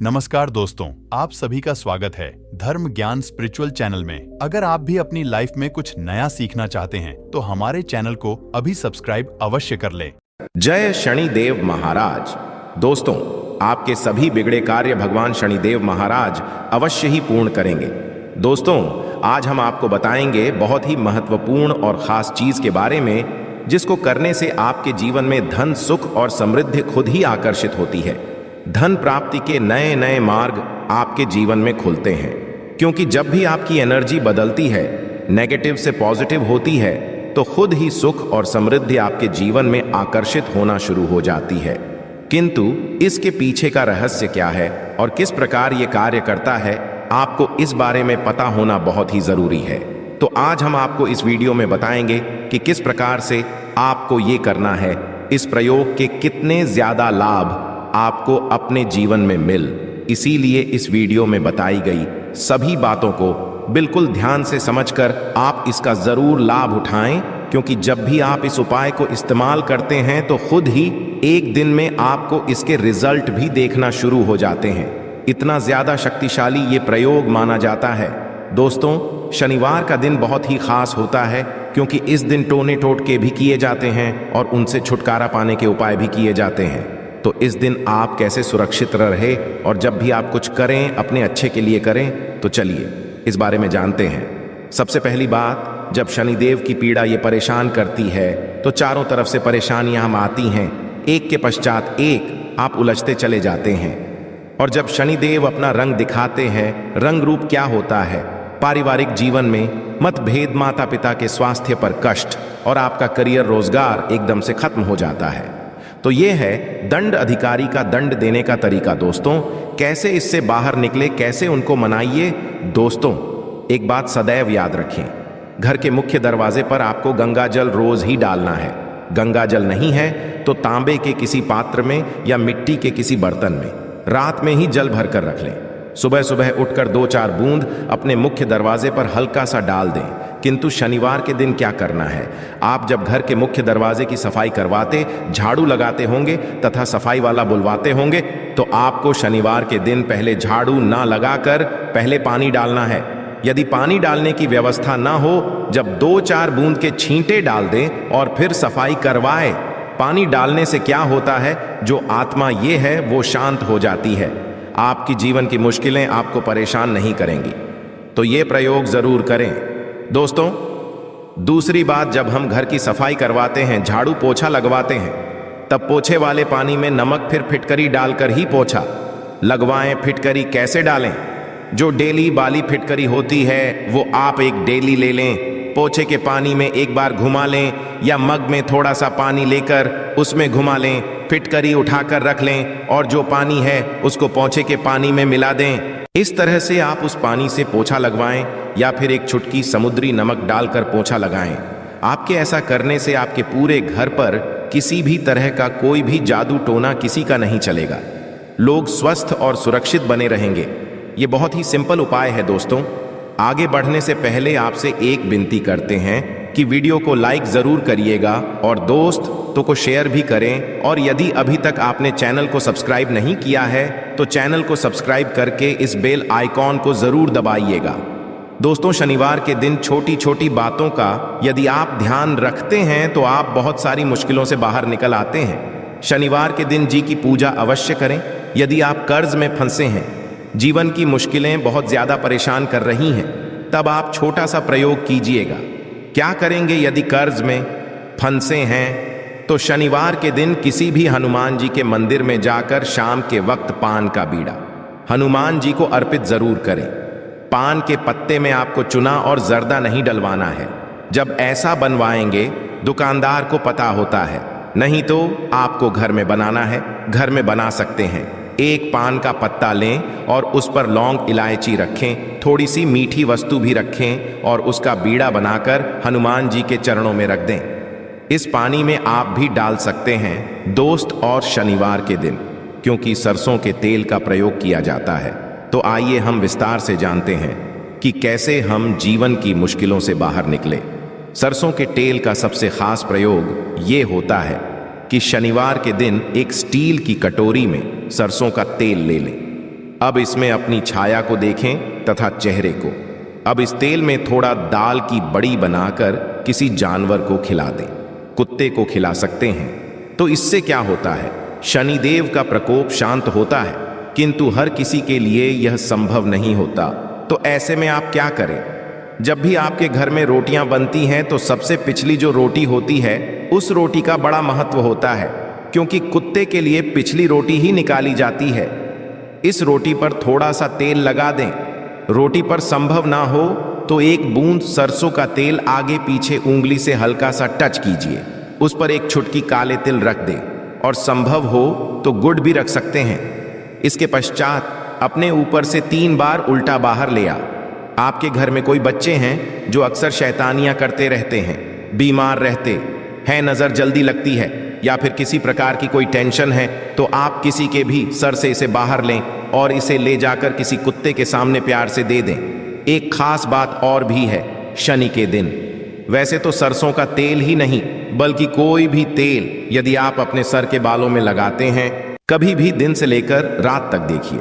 नमस्कार दोस्तों, आप सभी का स्वागत है धर्म ज्ञान स्पिरिचुअल चैनल में। अगर आप भी अपनी लाइफ में कुछ नया सीखना चाहते हैं तो हमारे चैनल को अभी सब्सक्राइब अवश्य कर लें। जय शनिदेव महाराज। दोस्तों, आपके सभी बिगड़े कार्य भगवान शनिदेव महाराज अवश्य ही पूर्ण करेंगे। दोस्तों, आज हम आपको बताएंगे बहुत ही महत्वपूर्ण और खास चीज के बारे में, जिसको करने से आपके जीवन में धन, सुख और समृद्धि खुद ही आकर्षित होती है। धन प्राप्ति के नए नए मार्ग आपके जीवन में खुलते हैं, क्योंकि जब भी आपकी एनर्जी बदलती है, नेगेटिव से पॉजिटिव होती है, तो खुद ही सुख और समृद्धि आपके जीवन में आकर्षित होना शुरू हो जाती है। किंतु इसके पीछे का रहस्य क्या है और किस प्रकार ये कार्य करता है, आपको इस बारे में पता होना बहुत ही जरूरी है। तो आज हम आपको इस वीडियो में बताएंगे कि किस प्रकार से आपको ये करना है, इस प्रयोग के कितने ज्यादा लाभ आपको अपने जीवन में मिल। इसीलिए इस वीडियो में बताई गई सभी बातों को बिल्कुल ध्यान से समझकर आप इसका जरूर लाभ उठाएं, क्योंकि जब भी आप इस उपाय को इस्तेमाल करते हैं तो खुद ही एक दिन में आपको इसके रिजल्ट भी देखना शुरू हो जाते हैं। इतना ज्यादा शक्तिशाली ये प्रयोग माना जाता है। दोस्तों, शनिवार का दिन बहुत ही खास होता है, क्योंकि इस दिन टोने टोटके भी किए जाते हैं और उनसे छुटकारा पाने के उपाय भी किए जाते हैं। तो इस दिन आप कैसे सुरक्षित रहे और जब भी आप कुछ करें अपने अच्छे के लिए करें, तो चलिए इस बारे में जानते हैं। सबसे पहली बात, जब शनिदेव की पीड़ा ये परेशान करती है तो चारों तरफ से परेशानियां हम आती हैं, एक के पश्चात एक आप उलझते चले जाते हैं। और जब शनिदेव अपना रंग दिखाते हैं, रंग रूप क्या होता है? पारिवारिक जीवन में मतभेद, माता पिता के स्वास्थ्य पर कष्ट और आपका करियर, रोजगार एकदम से खत्म हो जाता है। तो ये है दंड अधिकारी का दंड देने का तरीका। दोस्तों, कैसे इससे बाहर निकले, कैसे उनको मनाइए? दोस्तों, एक बात सदैव याद रखें, घर के मुख्य दरवाजे पर आपको गंगा जल रोज ही डालना है। गंगा जल नहीं है तो तांबे के किसी पात्र में या मिट्टी के किसी बर्तन में रात में ही जल भर कर रख लें। सुबह सुबह उठकर 2-4 बूंद अपने मुख्य दरवाजे पर हल्का सा डाल दें। किंतु शनिवार के दिन क्या करना है? आप जब घर के मुख्य दरवाजे की सफाई करवाते, झाड़ू लगाते होंगे तथा सफाई वाला बुलवाते होंगे, तो आपको शनिवार के दिन पहले झाड़ू ना लगाकर पहले पानी डालना है। यदि पानी डालने की व्यवस्था ना हो, जब 2-4 बूंद के छींटे डाल दें और फिर सफाई करवाएं। पानी डालने से क्या होता है, जो आत्मा ये है वो शांत हो जाती है। आपकी जीवन की मुश्किलें आपको परेशान नहीं करेंगी। तो ये प्रयोग जरूर करें। दोस्तों, दूसरी बात, जब हम घर की सफाई करवाते हैं, झाड़ू पोछा लगवाते हैं, तब पोछे वाले पानी में नमक फिर फिटकरी डालकर ही पोछा लगवाएं। फिटकरी कैसे डालें? जो डेली वाली फिटकरी होती है वो आप एक डेली ले लें। पोछे के पानी में एक बार घुमा लें या मग में थोड़ा सा पानी लेकर उसमें घुमा लें, फिटकरी उठाकर रख लें और जो पानी है उसको पोछे के पानी में मिला दें। इस तरह से आप उस पानी से पोछा लगवाएं या फिर एक चुटकी समुद्री नमक डालकर पोछा लगाएं। आपके ऐसा करने से आपके पूरे घर पर किसी भी तरह का कोई भी जादू टोना किसी का नहीं चलेगा। लोग स्वस्थ और सुरक्षित बने रहेंगे। ये बहुत ही सिंपल उपाय है। दोस्तों, आगे बढ़ने से पहले आपसे एक विनती करते हैं कि वीडियो को लाइक जरूर करिएगा और दोस्तों को शेयर भी करें। और यदि अभी तक आपने चैनल को सब्सक्राइब नहीं किया है तो चैनल को सब्सक्राइब करके इस बेल आइकॉन को जरूर दबाइएगा। दोस्तों, शनिवार के दिन छोटी छोटी बातों का यदि आप ध्यान रखते हैं तो आप बहुत सारी मुश्किलों से बाहर निकल आते हैं। शनिवार के दिन जी की पूजा अवश्य करें। यदि आप कर्ज में फंसे हैं, जीवन की मुश्किलें बहुत ज्यादा परेशान कर रही हैं, तब आप छोटा सा प्रयोग कीजिएगा। क्या करेंगे? यदि कर्ज में फंसे हैं तो शनिवार के दिन किसी भी हनुमान जी के मंदिर में जाकर शाम के वक्त पान का बीड़ा हनुमान जी को अर्पित जरूर करें। पान के पत्ते में आपको चुना और जर्दा नहीं डलवाना है। जब ऐसा बनवाएंगे, दुकानदार को पता होता है, नहीं तो आपको घर में बनाना है। घर में बना सकते हैं। एक पान का पत्ता लें और उस पर लौंग, इलायची रखें, थोड़ी सी मीठी वस्तु भी रखें और उसका बीड़ा बनाकर हनुमान जी के चरणों में रख दें। इस पानी में आप भी डाल सकते हैं दोस्त और शनिवार के दिन, क्योंकि सरसों के तेल का प्रयोग किया जाता है। तो आइए हम विस्तार से जानते हैं कि कैसे हम जीवन की मुश्किलों से बाहर निकले। सरसों के तेल का सबसे खास प्रयोग ये होता है कि शनिवार के दिन एक स्टील की कटोरी में सरसों का तेल ले लें। अब इसमें अपनी छाया को देखें तथा चेहरे को। अब इस तेल में थोड़ा दाल की बड़ी बनाकर किसी जानवर को खिला दें। कुत्ते को खिला सकते हैं। तो इससे क्या होता है? शनिदेव का प्रकोप शांत होता है, किंतु हर किसी के लिए यह संभव नहीं होता। तो ऐसे में आप क्या करें? जब भी आपके घर में रोटियां बनती हैं तो सबसे पिछली जो रोटी होती है उस रोटी का बड़ा महत्व होता है, क्योंकि कुत्ते के लिए पिछली रोटी ही निकाली जाती है। इस रोटी पर थोड़ा सा तेल लगा दें। रोटी पर संभव ना हो तो एक बूंद सरसों का तेल आगे पीछे उंगली से हल्का सा टच कीजिए। उस पर एक चुटकी काले तिल रख दें, और संभव हो तो गुड़ भी रख सकते हैं। इसके पश्चात अपने ऊपर से 3 बार उल्टा बाहर ले आ। आपके घर में कोई बच्चे हैं जो अक्सर शैतानियां करते रहते हैं, बीमार रहते हैं, नजर जल्दी लगती है, या फिर किसी प्रकार की कोई टेंशन है, तो आप किसी के भी सर से इसे बाहर लें और इसे ले जाकर किसी कुत्ते के सामने प्यार से दे दें। एक खास बात और भी है शनि के दिन। वैसे तो सरसों का तेल ही नहीं बल्कि कोई भी तेल यदि आप अपने सर के बालों में लगाते हैं, कभी भी दिन से लेकर रात तक देखिए,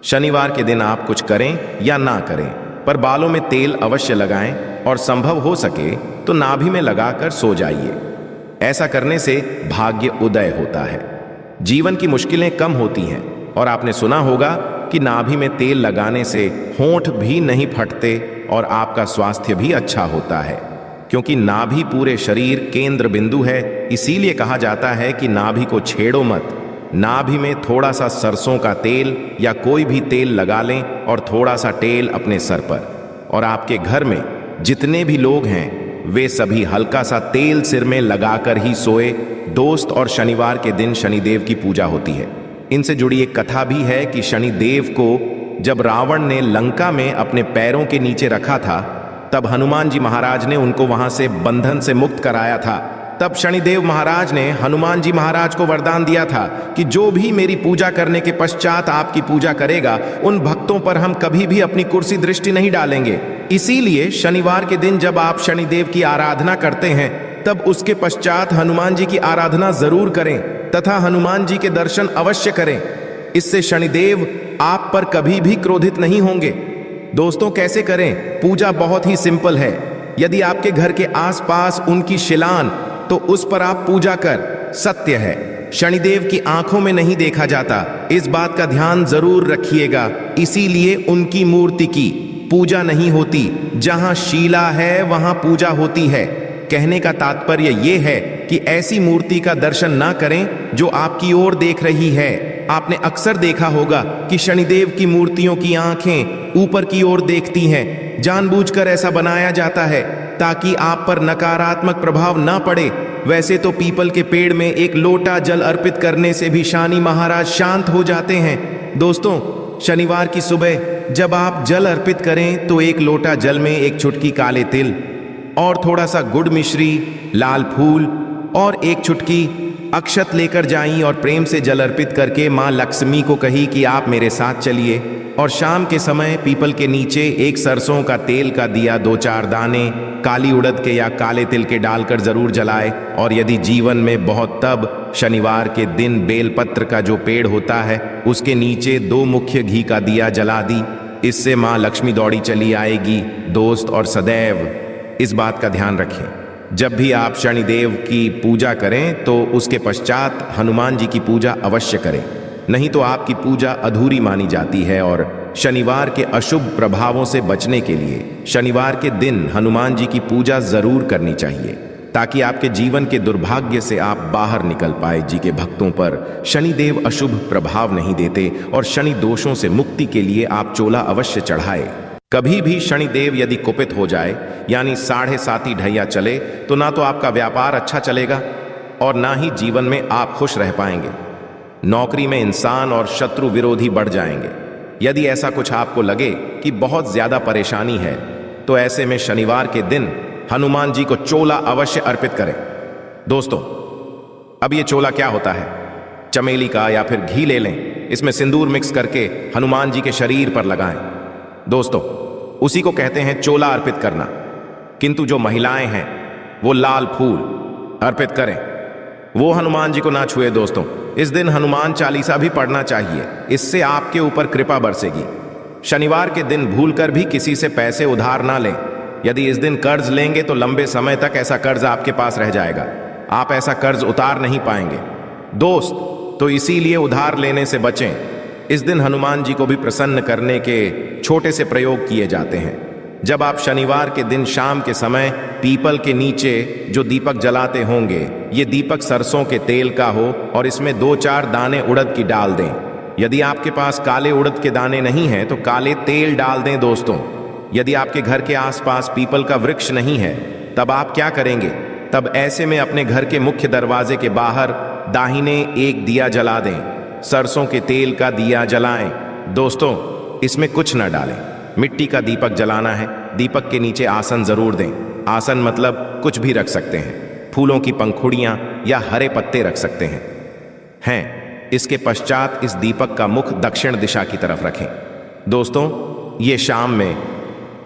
शनिवार के दिन आप कुछ करें या ना करें, पर बालों में तेल अवश्य लगाएं, और संभव हो सके तो नाभि में लगाकर सो जाइए। ऐसा करने से भाग्य उदय होता है, जीवन की मुश्किलें कम होती हैं, और आपने सुना होगा कि नाभि में तेल लगाने से होंठ भी नहीं फटते और आपका स्वास्थ्य भी अच्छा होता है, क्योंकि नाभि पूरे शरीर केंद्र बिंदु है। इसीलिए कहा जाता है कि नाभि को छेड़ो मत। नाभि में थोड़ा सा सरसों का तेल या कोई भी तेल लगा लें और थोड़ा सा तेल अपने सर पर, और आपके घर में जितने भी लोग हैं वे सभी हल्का सा तेल सिर में लगाकर ही सोए। दोस्त, और शनिवार के दिन शनिदेव की पूजा होती है। इनसे जुड़ी एक कथा भी है कि शनिदेव को जब रावण ने लंका में अपने पैरों के नीचे रखा था, तब हनुमान जी महाराज ने उनको वहां से बंधन से मुक्त कराया था। तब शनिदेव महाराज ने हनुमान जी महाराज को वरदान दिया था कि जो भी मेरी पूजा करने के पश्चात आपकी पूजा करेगा, उन भक्तों पर हम कभी भी अपनी कुर्सी दृष्टि नहीं डालेंगे। इसीलिए शनिवार के दिन जब आप शनिदेव की आराधना करते हैं, तब उसके पश्चात हनुमान जी की आराधना जरूर करें तथा हनुमान जी के दर्शन अवश्य करें। इससे शनिदेव आप पर कभी भी क्रोधित नहीं होंगे। दोस्तों, कैसे करें? पूजा बहुत ही सिंपल है। यदि आपके घर के आसपास उनकी शिलान, तो उस पर आप पूजा कर। सत्य है, शनिदेव की आंखों में नहीं देखा जाता, इस बात का ध्यान जरूर रखिएगा। इसीलिए उनकी मूर्ति की पूजा नहीं होती। जहां शीला है वहां पूजा होती है। कहने का तात्पर्य यह है कि ऐसी मूर्ति का दर्शन ना करें जो आपकी ओर देख रही है। आपने अक्सर देखा होगा कि शनिदेव की मूर्तियों की आंखें ऊपर की ओर देखती हैं। जानबूझकर ऐसा बनाया जाता है ताकि आप पर नकारात्मक प्रभाव ना पड़े। वैसे तो पीपल के पेड़ में एक लोटा जल अर्पित करने से भी शनि महाराज शांत हो जाते हैं। दोस्तों, शनिवार की सुबह जब आप जल अर्पित करें तो एक लोटा जल में एक चुटकी काले तिल और थोड़ा सा गुड़ मिश्री, लाल फूल और एक चुटकी अक्षत लेकर जाईं और प्रेम से जल अर्पित करके माँ लक्ष्मी को कही कि आप मेरे साथ चलिए। और शाम के समय पीपल के नीचे एक सरसों का तेल का दिया 2-4 दाने काली उड़द के या काले तिल के डालकर जरूर जलाए। और यदि जीवन में बहुत, तब शनिवार के दिन बेलपत्र का जो पेड़ होता है उसके नीचे 2 मुख्य घी का दिया जला दी। इससे माँ लक्ष्मी दौड़ी चली आएगी। दोस्त, और सदैव इस बात का ध्यान रखें, जब भी आप शनिदेव की पूजा करें तो उसके पश्चात हनुमान जी की पूजा अवश्य करें, नहीं तो आपकी पूजा अधूरी मानी जाती है। और शनिवार के अशुभ प्रभावों से बचने के लिए शनिवार के दिन हनुमान जी की पूजा जरूर करनी चाहिए, ताकि आपके जीवन के दुर्भाग्य से आप बाहर निकल पाए। जी के भक्तों पर शनिदेव अशुभ प्रभाव नहीं देते, और शनि दोषों से मुक्ति के लिए आप चोला अवश्य चढ़ाए। कभी भी शनिदेव यदि कुपित हो जाए, यानी 7.5 ढैया चले, तो ना तो आपका व्यापार अच्छा चलेगा और ना ही जीवन में आप खुश रह पाएंगे। नौकरी में इंसान और शत्रु विरोधी बढ़ जाएंगे। यदि ऐसा कुछ आपको लगे कि बहुत ज्यादा परेशानी है, तो ऐसे में शनिवार के दिन हनुमान जी को चोला अवश्य अर्पित करें। दोस्तों, अब ये चोला क्या होता है? चमेली का या फिर घी ले लें, इसमें सिंदूर मिक्स करके हनुमान जी के शरीर पर लगाएं। दोस्तों, उसी को कहते हैं चोला अर्पित करना। किंतु जो महिलाएं हैं वो लाल फूल अर्पित करें। वो हनुमान जी को ना छुए दोस्तों। इस दिन हनुमान चालीसा भी पढ़ना चाहिए, इससे आपके ऊपर कृपा बरसेगी। शनिवार के दिन भूलकर भी किसी से पैसे उधार ना लें। यदि इस दिन कर्ज लेंगे तो लंबे समय तक ऐसा कर्ज आपके पास रह जाएगा, आप ऐसा कर्ज उतार नहीं पाएंगे दोस्त। तो इसीलिए उधार लेने से बचें। इस दिन हनुमान जी को भी प्रसन्न करने के छोटे से प्रयोग किए जाते हैं। जब आप शनिवार के दिन शाम के समय पीपल के नीचे जो दीपक जलाते होंगे, ये दीपक सरसों के तेल का हो और इसमें 2-4 दाने उड़द की डाल दें। यदि आपके पास काले उड़द के दाने नहीं हैं तो काले तेल डाल दें दोस्तों। यदि आपके घर के आसपास पीपल का वृक्ष नहीं है तब आप क्या करेंगे? तब ऐसे में अपने घर के मुख्य दरवाजे के बाहर दाहिने एक दिया जला दें। सरसों के तेल का दिया जलाएं दोस्तों। इसमें कुछ न डालें, मिट्टी का दीपक जलाना है। दीपक के नीचे आसन जरूर दें। आसन मतलब कुछ भी रख सकते हैं, फूलों की पंखुड़ियां या हरे पत्ते रख सकते हैं। इसके पश्चात इस दीपक का मुख दक्षिण दिशा की तरफ रखें दोस्तों। ये शाम में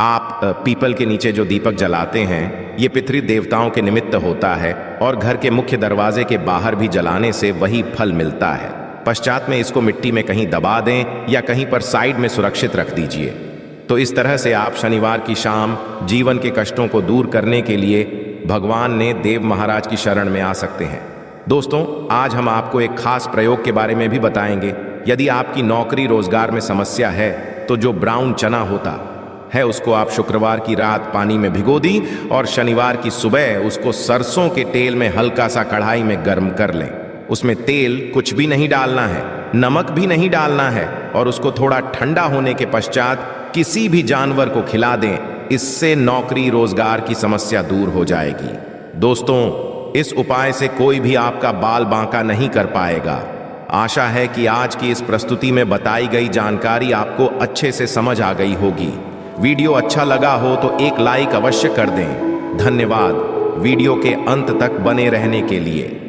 आप पीपल के नीचे जो दीपक जलाते हैं, ये पितृ देवताओं के निमित्त होता है और घर के मुख्य दरवाजे के बाहर भी जलाने से वही फल मिलता है। पश्चात में इसको मिट्टी में कहीं दबा दें या कहीं पर साइड में सुरक्षित रख दीजिए। तो इस तरह से आप शनिवार की शाम जीवन के कष्टों को दूर करने के लिए भगवान ने देव महाराज की शरण में आ सकते हैं दोस्तों। आज हम आपको एक खास प्रयोग के बारे में भी बताएंगे। यदि आपकी नौकरी रोजगार में समस्या है तो जो ब्राउन चना होता है उसको आप शुक्रवार की रात पानी में भिगो दी और शनिवार की सुबह उसको सरसों के तेल में हल्का सा कढ़ाई में गर्म कर लें। उसमें तेल कुछ भी नहीं डालना है, नमक भी नहीं डालना है और उसको थोड़ा ठंडा होने के पश्चात किसी भी जानवर को खिला दें। इससे नौकरी रोजगार की समस्या दूर हो जाएगी दोस्तों। इस उपाय से कोई भी आपका बाल बांका नहीं कर पाएगा। आशा है कि आज की इस प्रस्तुति में बताई गई जानकारी आपको अच्छे से समझ आ गई होगी। वीडियो अच्छा लगा हो तो एक लाइक अवश्य कर दें। धन्यवाद वीडियो के अंत तक बने रहने के लिए।